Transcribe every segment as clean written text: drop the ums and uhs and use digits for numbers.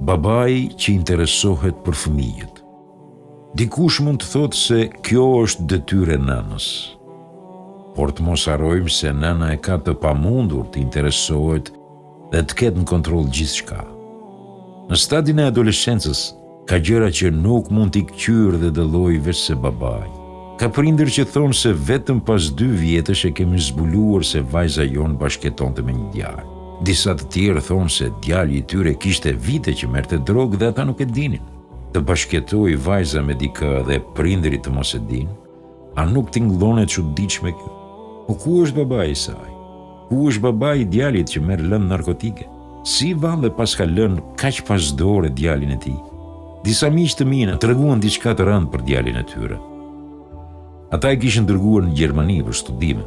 Babai që interesohet për fëmijët. Dikush mund të thotë se kjo është detyrë e nënës. Por të mos harrojmë se nëna e ka të pamundur të interesohet dhe të ketë në kontroll gjithçka. Në stadin e adoleshencës ka gjëra që nuk mund t'i kqyr dhe dëlloj veç se babai. Ka prindër që thonë se vetëm pas 2 vjetësh e kemi zbuluar se vajza jonë bashketonte me një djalë. Disa të tjerë thonë se djali i tyre kishte vite që merrte drogë dhe ata nuk e dinin. Të bashketoj vajza me dikë dhe prindërit të mos e dinë, a nuk tingëllon e çuditshme kjo? Po ku është babai i saj? Ku është babai i djalit që merr lëndë narkotike? Si valle pas ka lënë kaq pas dore djalin e tij? Disa miq të mi treguan diçka të rëndë për djalin e tyre. Ata e kishin dërguar në Gjermani për studime.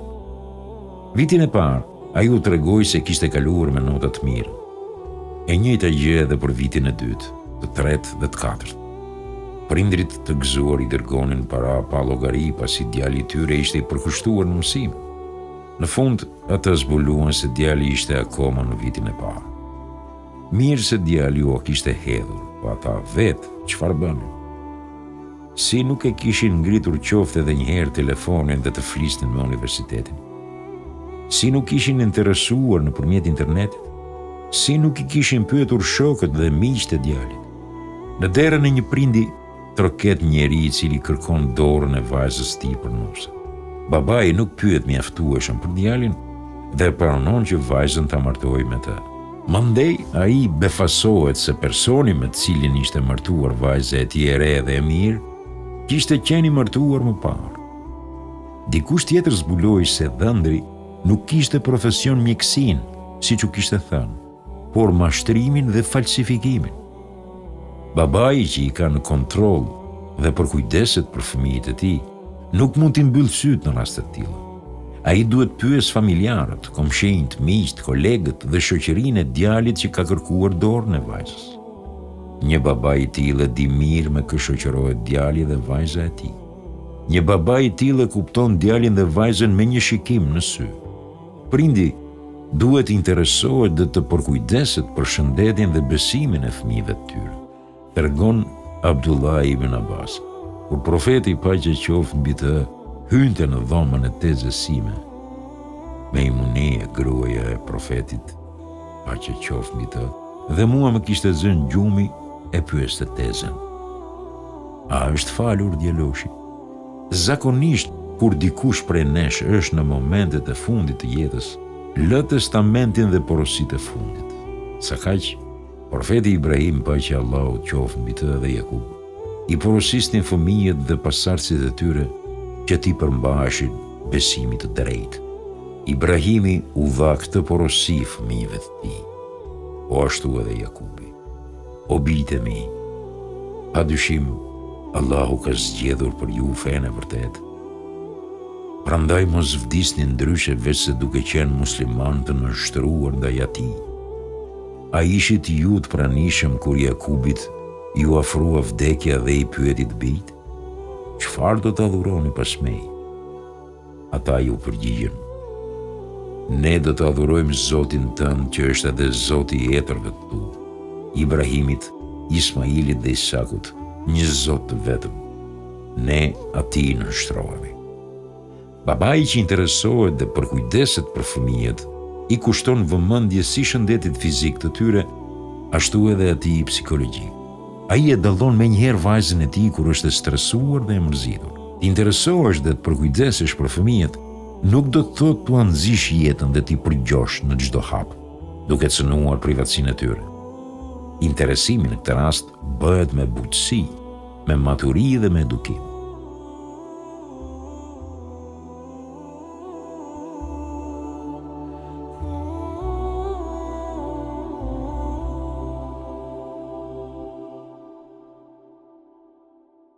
Vitin e parë, ai u tregoi se kishte kaluar me nota të mira. E njëjta gjë edhe për vitin e dytë, të tretë dhe të katërt. Prindrit të gëzuar i dërgonin para pa llogari pasi djali i tyre ishte i përkushtuar në mësim. Në fund, ata zbuluan se djali ishte akoma në vitin e parë. Mirë se djali u kishte hedhur, po ata vetë çfarë bënin? Si nuk e kishin ngritur qoftë edhe një herë telefonin dhe të flisnin me universitetin? Si nuk ishin interesuar nëpërmjet internetit? Si nuk i kishin pyetur shokët dhe miqtë e djalit? Në derën e një prindi troket njeri i cili kërkon dorën e vajzës tij për nuse. Babai nuk pyet mjaftueshëm për djalin dhe pranon që vajzën ta martojë me të. Mandej ai befasohet se personi me të cilin ishte martuar vajza e tij e re dhe e mirë kishte qenë i martuar më parë. Dikush tjetër zbuloi se dhëndri nuk kishte profesion mjekësin, siç u kishte thënë, por mashtrimin dhe falsifikimin. Babai që i ka në kontroll dhe përkujdeset për fëmijët e tij, nuk mund t'i mbyll syt në raste të tilla. Ai duhet pyes familjarët, komshinjt, miqt, kolegët dhe shoqërinë e djalit që ka kërkuar dorën e vajzës. Një babai i tillë di mirë me kë shoqërohet djali dhe vajza e tij. Një babai i tillë kupton djalin dhe vajzën me një shikim në sy. Prindi duhet interesohet dhe të përkujdeset për shëndetin dhe besimin e fëmijëve të tyre. Tregon Abdullah ibn Abbas, kur profeti paqja qoftë mbi të hynte në dhomën e tezës sime. Meimunia, gruaja e profetit, paqja qoftë mbi të, dhe mua më kishte zënë gjumi e pyeste tezën. A është falur djaloshi? Zakonisht, kur dikush prej nesh është në momentet e fundit të jetës, lë testamentin dhe porositë e fundit. Sa kaq, profeti Ibrahim, paqja e Allahut qoftë mbi të dhe Jakub, i porosisnin fëmijët dhe pasardhësit e tyre që t'i përmbaheshin besimit të drejtë. Ibrahimi u dha këtë porosi fëmijëve të tij, po ashtu edhe Jakubi. O bijtë mi, padyshim Allahu ka zgjedhur për ju fenë e vërtet. Prandaj mos vdisni ndryshe veç se duke qenë musliman të nënshtruar ndaj atij. A ishit ju të pranishëm kur Jakubit ju afrua vdekja dhe i pyeti të bijt? Çfarë do të adhuroni pas meje? Ata ju përgjigjen: ne do të adhurojmë Zotin tënd që është edhe Zoti i etërve të tu, Ibrahimit, Ismailit dhe Isakut, një Zot të vetëm. Ne atij nënshtrohemi. Babai që interesohet dhe përkujdeset për fëmijët, i kushton vëmendje si shëndetit fizik të tyre, ashtu edhe atij psikologjik. Ai e dallon menjëherë vajzën e tij kur është e stresuar dhe e mërzitur. Të interesohesh dhe të përkujdesesh për fëmijët nuk do të thotë t'u nxish jetën dhe t'i përgjosh në çdo hap, duke cënuar privatësinë e tyre. Interesimi në këtë rast bëhet me butësi, me maturi dhe me edukim.